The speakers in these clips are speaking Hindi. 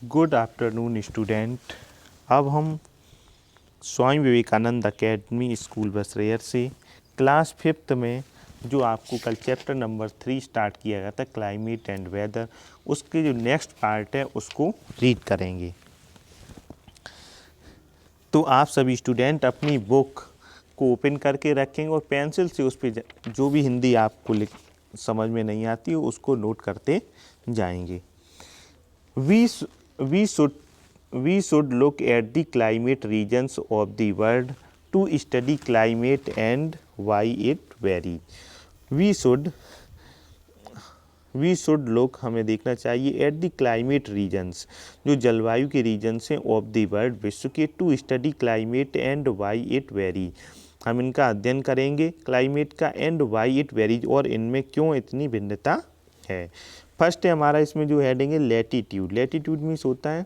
Good afternoon student. अब हम स्वामी विवेकानंद एकेडमी स्कूल बसरेयर से क्लास 5th में जो आपको कल चैप्टर नंबर 3 स्टार्ट किया गया था क्लाइमेट एंड वेदर, उसके जो नेक्स्ट पार्ट है उसको रीड करेंगे। तो आप सभी स्टूडेंट अपनी बुक को ओपन करके रखेंगे और पेंसिल से उस पर जो भी हिंदी आपको समझ में नहीं आती हो उसको नोट करते जाएंगे। We should look at the climate regions of the world to study climate and why it varies. We should look, हमें देखना चाहिए at the climate regions, जो जलवायु के regions हैं of the world, विश्व के, to study climate and why it varies. हम इनका अध्ययन करेंगे क्लाइमेट का एंड वाई इट वेरीज, और इनमें क्यों इतनी भिन्नता है। फर्स्ट है हमारा इसमें जो हेडिंग है लैटिट्यूड। लैटिट्यूड मीन्स होता है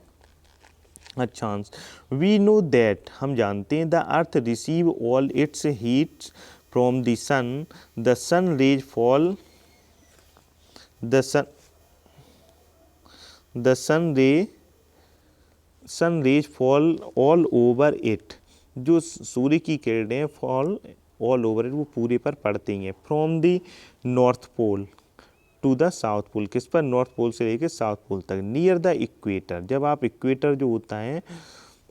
अक्षांश। वी नो दैट, हम जानते हैं, the earth receive all its heat from the sun, the sun rays fall the sun rays fall all over it, जो सूर्य की किरणें फॉल ऑल ओवर इट, वो पूरे पर पड़ती हैं। From the north pole to the south pole, किस पर, नॉर्थ पोल से लेकर साउथ पोल तक। नियर द इक्वेटर, जब आप इक्वेटर जो होता है,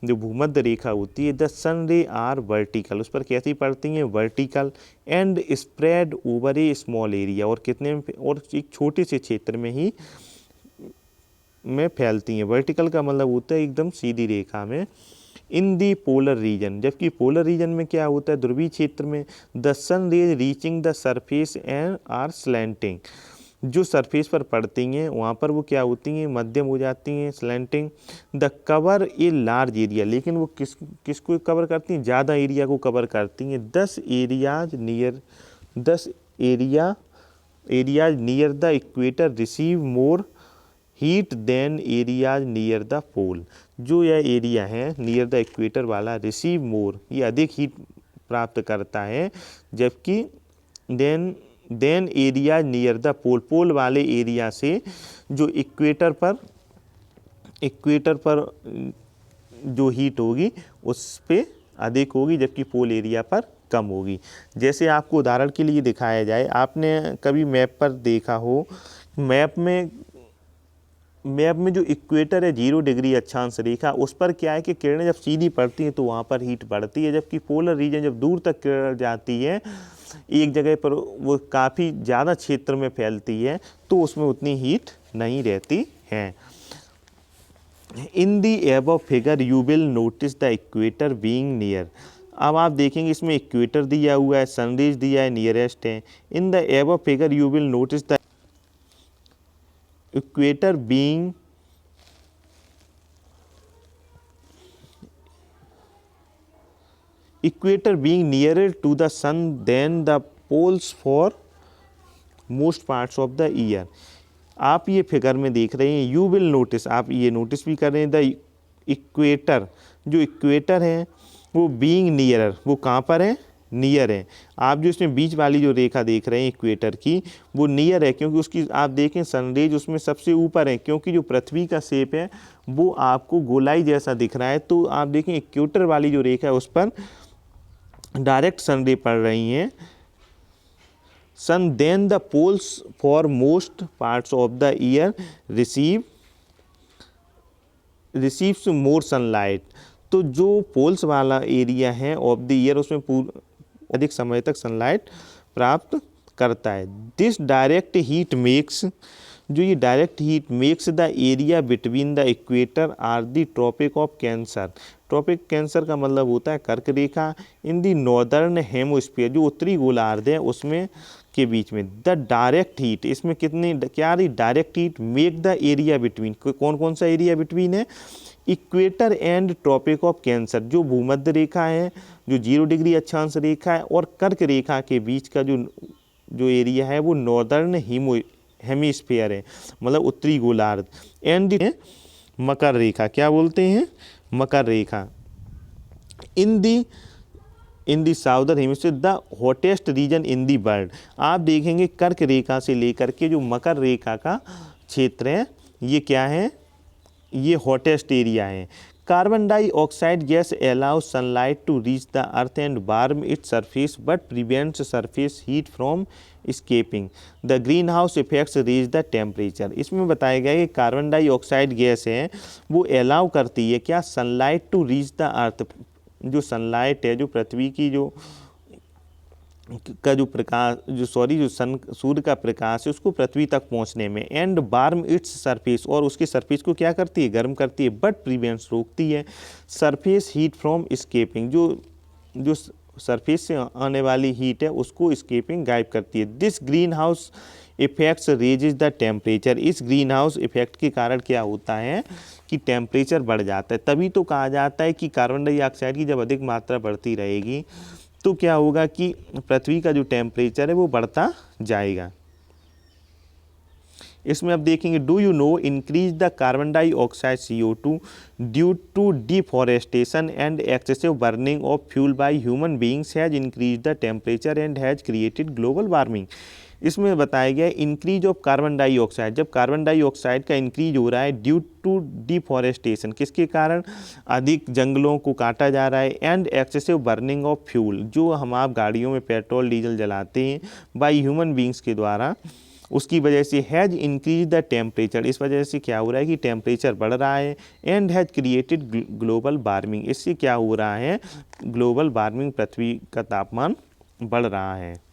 जो भूमध्य रेखा होती है, द सन रे आर वर्टिकल, उस पर कैसी पड़ती हैं, vertical, and spread over A small area, और कितने में, और एक छोटे से क्षेत्र में ही में फैलती हैं। वर्टिकल का मतलब होता है एकदम सीधी रेखा में। इन दी पोलर रीजन, जबकि पोलर रीजन में क्या होता है, ध्रुवीय क्षेत्र में, the sun rays reaching the surface and are slanting, जो सरफेस पर पड़ती हैं वहाँ पर वो क्या होती हैं, मध्यम हो जाती हैं, slanting. The cover a large area, लेकिन वो किसको कवर करती हैं, ज़्यादा एरिया को कवर करती हैं। 10 areas near the equator receive more heat than areas near the pole, जो यह एरिया है नियर द इक्वेटर वाला, रिसीव मोर, ये अधिक हीट प्राप्त करता है, जबकि than area near the pole, pole वाले एरिया से जो इक्वेटर पर जो हीट होगी उस पे अधिक होगी, जबकि पोल एरिया पर कम होगी। जैसे आपको उदाहरण के लिए दिखाया जाए, आपने कभी मैप पर देखा हो, मैप में जो इक्वेटर है 0 डिग्री अक्षांश रेखा, उस पर क्या है कि किरणें जब सीधी पड़ती हैं तो वहाँ पर हीट बढ़ती है, जबकि पोलर रीजन जब दूर तक किरण जाती है एक जगह पर, वो काफ़ी ज़्यादा क्षेत्र में फैलती है, तो उसमें उतनी हीट नहीं रहती है। In the above figure you will notice the equator being near. अब आप देखेंगे इसमें इक्वेटर दिया हुआ है, सनरेज दिया है, नियरेस्ट है। In the above figure you will notice the equator being nearer to the sun than the poles for most parts of the year। आप ये फिगर में देख रहे हैं, यू विल नोटिस, आप ये नोटिस भी कर रहे हैं, द इक्वेटर, जो इक्वेटर है वो बीइंग नियरर, वो कहाँ पर है, नियर है। आप जो इसमें बीच वाली जो रेखा देख रहे हैं इक्वेटर की, वो नियर है, क्योंकि उसकी आप देखें सनरेज उसमें सबसे ऊपर है, क्योंकि जो पृथ्वी का शेप है वो आपको गोलाई जैसा दिख रहा है, तो आप देखें इक्वेटर वाली जो रेखा है उस पर डायरेक्ट सनरे पड़ रही हैं। Sun than the poles for most parts of the year receives more sunlight, तो जो पोल्स वाला एरिया है ऑफ द ईयर उसमें अधिक समय तक सनलाइट प्राप्त करता है। दिस डायरेक्ट हीट मेक्स, जो ये direct heat makes the area between the equator or the Tropic of Cancer. Tropic Cancer का मतलब होता है कर्क रेखा। इन दी नॉर्दर्न हेमोस्फीयर, जो उत्तरी गोलार्ध है उसमें के बीच में। द डायरेक्ट हीट, इसमें कितनी क्या रही, direct heat make the area between, कौन कौन सा एरिया बिटवीन है, equator and Tropic of Cancer, जो भूमध्य रेखा है, जो 0 डिग्री अक्षांश रेखा है, और कर्क रेखा के बीच का जो एरिया है वो नॉर्दर्न हेमिस्फीयर है, मतलब उत्तरी गोलार्ध। एंड मकर रेखा, क्या बोलते हैं, मकर रेखा। In the southern hemisphere the hottest region in the world. आप देखेंगे कर्क रेखा से लेकर के जो मकर रेखा का क्षेत्र है, ये क्या है, ये हॉटेस्ट एरिया है। Carbon dioxide gas allow sunlight to reach the earth and warm its surface but prevents surface heat from escaping the greenhouse effects reach the temperature. इसमें बताया गया है कि कार्बन डाइऑक्साइड गैस है वो अलाउ करती है क्या, sunlight to reach the earth, जो सनलाइट है जो पृथ्वी की जो प्रकाश जो सूर्य का प्रकाश है उसको पृथ्वी तक पहुंचने में, एंड वार्म इट्स सरफेस, और उसके सरफेस को क्या करती है, गर्म करती है, बट प्रिवेंट्स रोकती है सरफेस हीट फ्रॉम escaping, जो सरफेस से आने वाली हीट है उसको escaping गायब करती है। This green house effects raises the temperature. इस ग्रीन हाउस इफेक्ट के कारण क्या होता है कि टेम्परेचर बढ़ जाता है। तभी तो कहा जाता है कि कार्बन डाइऑक्साइड की जब अधिक मात्रा बढ़ती रहेगी तो क्या होगा कि पृथ्वी का जो टेम्परेचर है वो बढ़ता जाएगा। इसमें अब देखेंगे, do you know increase the carbon dioxide CO2 due to deforestation and excessive burning of fuel by human beings has increase the temperature and has created global warming. इसमें बताया गया इंक्रीज ऑफ कार्बन डाइऑक्साइड, जब कार्बन डाइऑक्साइड का इंक्रीज हो रहा है ड्यू टू डिफॉरेस्टेशन, किसके कारण, अधिक जंगलों को काटा जा रहा है, and excessive burning of fuel, जो हम आप गाड़ियों में पेट्रोल डीजल जलाते हैं बाय ह्यूमन बीइंग्स के द्वारा, उसकी वजह से हैज़ इंक्रीज द टेम्परेचर, इस वजह से क्या हो रहा है कि टेम्परेचर बढ़ रहा है, and has created global warming, इससे क्या हो रहा है, ग्लोबल वार्मिंग, पृथ्वी का तापमान बढ़ रहा है।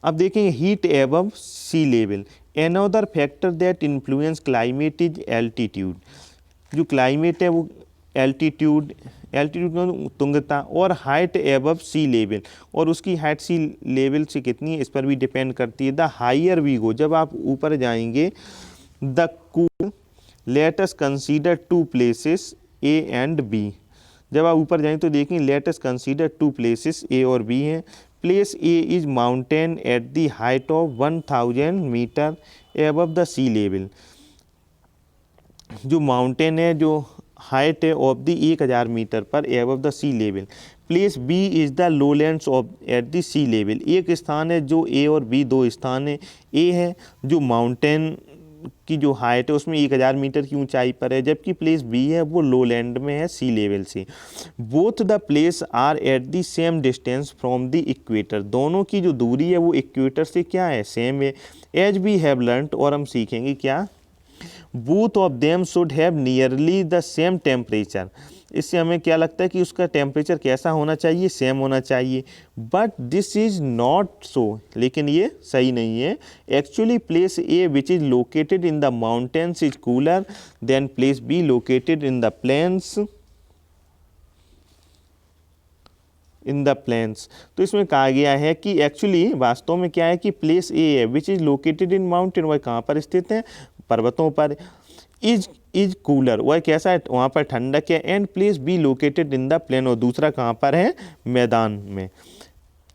अब देखेंगे heat above sea level, another factor that influence climate is altitude. जो क्लाइमेट है वो एल्टीट्यूड में तुंगता, और हाइट एबव सी लेवल, और उसकी हाइट सी लेवल से कितनी है इस पर भी डिपेंड करती है। द हायर वी गो, जब आप ऊपर जाएंगे, the cool, let us consider two places A and B, जब आप ऊपर जाएंगे तो देखें, let us consider two places A और बी हैं। Place A is mountain at the height of 1000 metre above the sea level, जो माउंटेन है जो हाइट है ऑफ द 1000 मीटर पर above the sea level. Place B is the lowlands of at the sea level, एक स्थान है जो ए और बी दो स्थान है, ए है जो माउंटेन की जो हाइट है उसमें 1000 मीटर की ऊंचाई पर है, जबकि प्लेस बी है वो लोलैंड में है सी लेवल से। Both the place are at the same distance from the equator, दोनों की जो दूरी है वो इक्वेटर से क्या है, सेम है। एज वी हैव लर्नड, और हम सीखेंगे क्या, both of them should have nearly the same temperature, इससे हमें क्या लगता है कि उसका टेम्परेचर कैसा होना चाहिए, सेम होना चाहिए। But this is not so, लेकिन ये सही नहीं है। Actually place A which is located in the mountains is cooler than place B located in the plains तो इसमें कहा गया है कि एक्चुअली वास्तव में क्या है कि प्लेस ए है विच इज लोकेटेड इन माउंटेन, वह कहाँ पर स्थित है, पर्वतों पर। इज कूलर, वह कैसा है, वहाँ पर ठंडक है। And place B located in the plain, और दूसरा कहाँ पर है, मैदान में।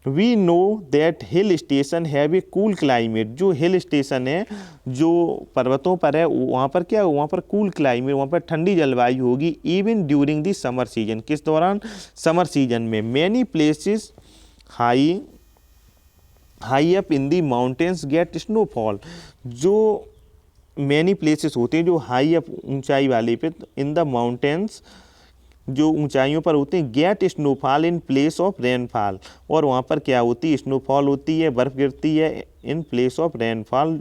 We know that hill station have a cool climate, जो हिल स्टेशन है जो पर्वतों पर है वहाँ पर क्या, वहाँ पर कूल क्लाइमेट, वहाँ पर ठंडी जलवायु होगी। Even during the summer season, किस दौरान, समर सीजन में। Many places high up in the mountains get snowfall, जो मैनी प्लेसेस होते हैं जो हाई अप ऊंचाई वाले पे, इन द माउंटेन्स जो ऊंचाइयों पर होते हैं, get snowfall in place of rainfall, और वहाँ पर क्या होती है, स्नोफॉल होती है, बर्फ़ गिरती है, इन प्लेस ऑफ रेनफॉल,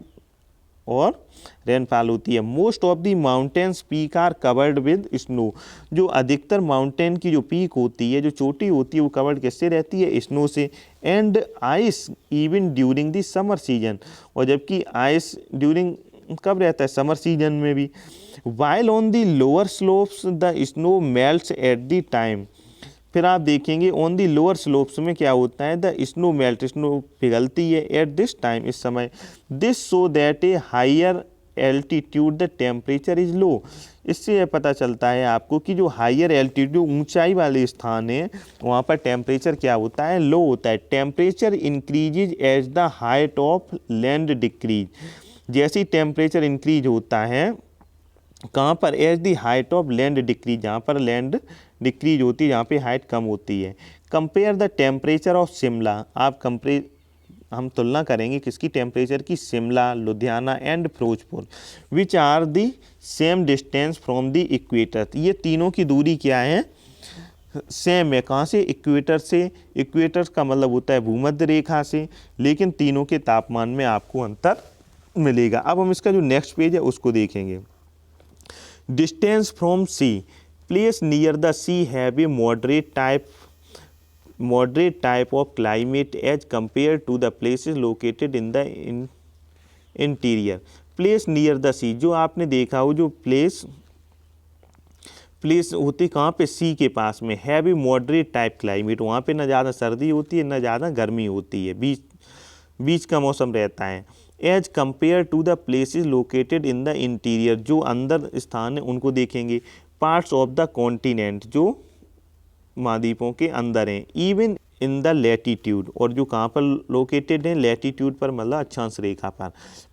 और रेनफॉल होती है। Most of the mountains peak are covered with snow, जो अधिकतर माउंटेन की जो पीक होती है, जो चोटी होती है, वो कवर्ड किससे रहती है, स्नो से। And ice even during the summer season, और जबकि आइस ड्यूरिंग कब रहता है, समर सीजन में भी। While on the lower slopes the snow melts at the time, फिर आप देखेंगे ऑन दी लोअर स्लोप्स में क्या होता है, द स्नो मेल्ट, स्नो पिघलती है एट दिस टाइम, इस समय। This so that a higher altitude the temperature is low, इससे पता चलता है आपको कि जो हायर एल्टीट्यूड ऊंचाई वाले स्थान है वहाँ पर टेम्परेचर क्या होता है, लो होता है। Temperature increases as the height of land decrease, जैसे ही टेम्परेचर इंक्रीज होता है कहाँ पर, as the height of land decrease, जहाँ पर लैंड डिक्रीज होती है, जहाँ पे हाइट कम होती है। Compare the temperature of Shimla, आप हम तुलना करेंगे किसकी टेम्परेचर की, Shimla, Ludhiana and Firozpur, which are the same distance from the equator. ये तीनों की दूरी क्या है, सेम है। कहाँ से, इक्वेटर से। इक्वेटर का मतलब होता है भूमध्य रेखा से, लेकिन तीनों के तापमान में आपको अंतर मिलेगा। अब हम इसका जो नेक्स्ट पेज है उसको देखेंगे। Distance from sea, place near the sea have a moderate type of climate as compared to the places located in the interior। Place near the sea, जो आपने देखा हो, जो प्लेस होती कहाँ पे, सी के पास में, have a moderate type climate, वहाँ पे ना ज़्यादा सर्दी होती है ना ज़्यादा गर्मी होती है, बीच का मौसम रहता है। As compare to the places located in the interior, जो अंदर स्थान है उनको देखेंगे। पार्ट्स ऑफ द कॉन्टिनेंट, जो महाद्वीपों के अंदर हैं। इवन इन द लैटीट्यूड, और जो कहाँ पर लोकेटेड हैं, लैटीट्यूड पर मतलब अक्षांश रेखा पर।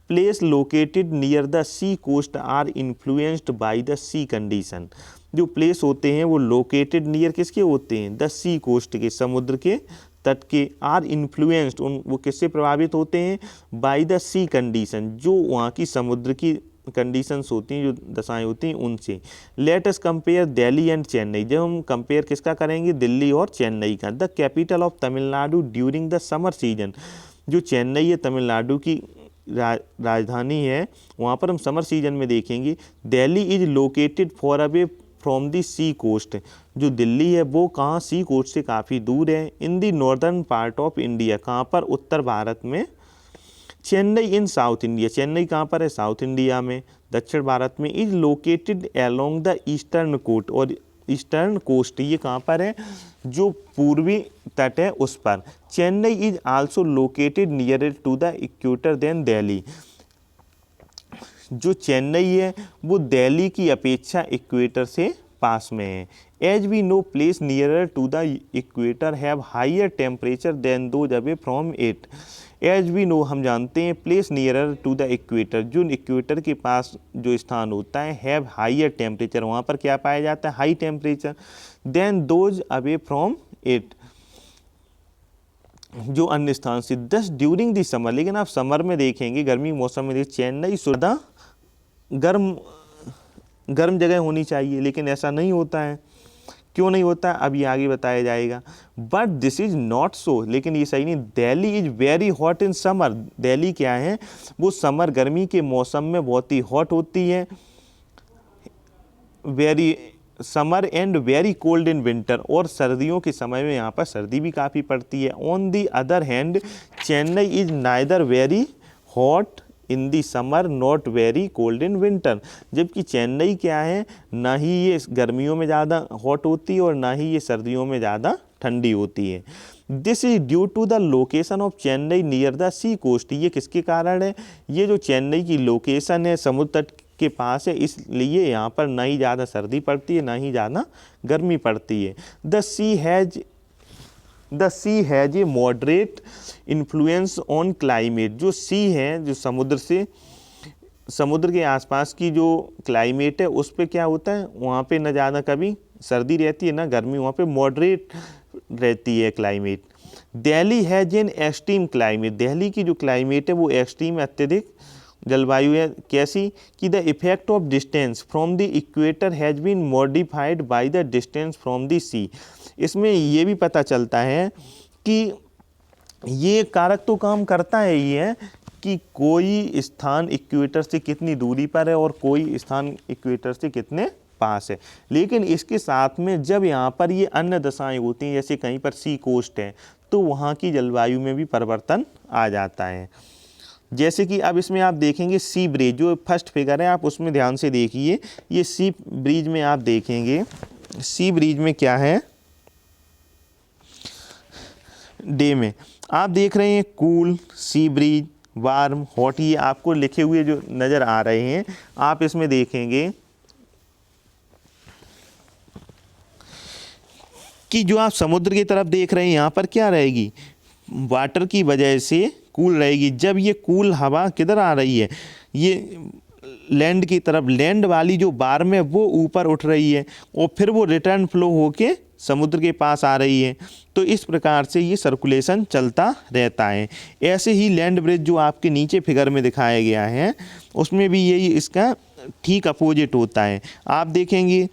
Place located near the sea coast are influenced by the sea condition, जो प्लेस होते हैं वो लोकेटेड नियर किसके होते हैं, द सी कोस्ट के, समुद्र के तट के। आर इन्फ्लुएंस्ड, वो किससे प्रभावित होते हैं, बाय द सी कंडीशन, जो वहाँ की समुद्र की कंडीशंस होती हैं, जो दशाएं होती हैं उनसे। Let us compare Delhi and Chennai, जब हम कंपेयर किसका करेंगे, दिल्ली और चेन्नई का। The capital of Tamil Nadu during the summer season, जो चेन्नई है तमिलनाडु की राजधानी है, वहाँ पर हम समर सीजन में देखेंगे। Delhi is located far away from the sea coast, जो दिल्ली है वो कहाँ, सी कोस्ट से काफ़ी दूर है। In the northern part of India, कहाँ पर, उत्तर भारत में। Chennai in South India, Chennai कहाँ पर है, साउथ इंडिया में, दक्षिण भारत में। Is located along the eastern coast, और ईस्टर्न कोस्ट ये कहाँ पर है, जो पूर्वी तट है उस पर। Chennai is also located near to the equator than Delhi, जो चेन्नई है वो दिल्ली की अपेक्षा इक्वेटर से पास में है। As we know place nearer to the equator have higher temperature than those away from it. As we know, हम जानते हैं, place nearer to the equator, जो इक्वेटर के पास जो स्थान होता है, हैव हाइयर टेम्परेचर, वहाँ पर क्या पाया जाता है, high temperature, than those away from it, जो अन्य स्थान से। दस ड्यूरिंग द समर, लेकिन आप समर में देखेंगे, गर्मी मौसम में चेन्नई सुधा गर्म जगह होनी चाहिए, लेकिन ऐसा नहीं होता है। क्यों नहीं होता है, अब ये आगे बताया जाएगा। But this is not so, लेकिन ये सही नहीं। Delhi is very hot in summer, Delhi क्या है, वो समर गर्मी के मौसम में बहुत ही हॉट होती है। Very summer and very cold in winter, और सर्दियों के समय में यहाँ पर सर्दी भी काफ़ी पड़ती है। On the other hand Chennai is neither very hot in the summer not very cold in winter, जबकि चेन्नई क्या है, ना ही ये गर्मियों में ज़्यादा हॉट होती है और ना ही ये सर्दियों में ज़्यादा ठंडी होती है। This is due to the location of Chennai near the sea coast, ये किसके कारण है, ये जो चेन्नई की लोकेशन है समुद्र तट के पास है, इसलिए यहाँ पर ना ही ज़्यादा सर्दी पड़ती है ना ही ज़्यादा गर्मी पड़ती है। The sea has a moderate influence on climate, जो सी है, जो समुद्र के आसपास की जो क्लाइमेट है उस पे क्या होता है, वहाँ पे ना ज़्यादा कभी सर्दी रहती है ना गर्मी, वहाँ पे मॉडरेट रहती है climate. Delhi has an extreme climate, Delhi की जो क्लाइमेट है वो एक्सट्रीम अत्यधिक जलवायु है। कैसी, कि the effect of distance from the equator has been modified by the distance from the sea. इसमें ये भी पता चलता है कि ये कारक तो काम करता है, ये है कि कोई स्थान इक्वेटर से कितनी दूरी पर है और कोई स्थान इक्वेटर से कितने पास है, लेकिन इसके साथ में जब यहाँ पर ये अन्य दशाएं होती हैं, जैसे कहीं पर सी कोस्ट है, तो वहाँ की जलवायु में भी परिवर्तन आ जाता है। जैसे कि अब इसमें आप देखेंगे सी ब्रीज, जो फर्स्ट फिगर है आप उसमें ध्यान से देखिए। ये सी ब्रीज में आप देखेंगे, सी ब्रीज में क्या है, डे में आप देख रहे हैं cool, sea breeze, warm, hot, ये आपको लिखे हुए जो नज़र आ रहे हैं। आप इसमें देखेंगे कि जो आप समुद्र की तरफ देख रहे हैं यहाँ पर क्या रहेगी, वाटर की वजह से कूल रहेगी। जब ये कूल हवा किधर आ रही है, ये लैंड की तरफ, लैंड वाली जो वार्म है वो ऊपर उठ रही है और फिर वो रिटर्न फ्लो होके समुद्र के पास आ रही है। तो इस प्रकार से ये सर्कुलेशन चलता रहता है। ऐसे ही लैंड ब्रिज जो आपके नीचे फिगर में दिखाया गया है उसमें भी यही इसका ठीक अपोजिट होता है। आप देखेंगे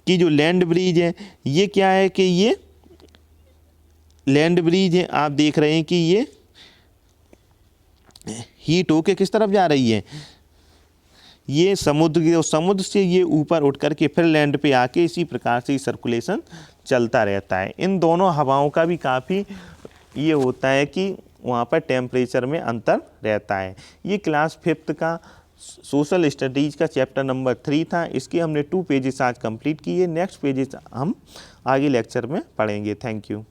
कि जो लैंड ब्रिज है ये क्या है कि ये लैंड ब्रिज है, आप देख रहे हैं कि ये हीट होके किस तरफ जा रही है, ये समुद्र से ये ऊपर उठ करके फिर लैंड पे आके इसी प्रकार से सर्कुलेशन चलता रहता है। इन दोनों हवाओं का भी काफ़ी ये होता है कि वहाँ पर टेम्परेचर में अंतर रहता है। ये क्लास 5th का सोशल स्टडीज़ का चैप्टर नंबर 3 था। इसके हमने 2 पेजेस आज कंप्लीट किए। नेक्स्ट पेजेस हम आगे लेक्चर में पढ़ेंगे। Thank you.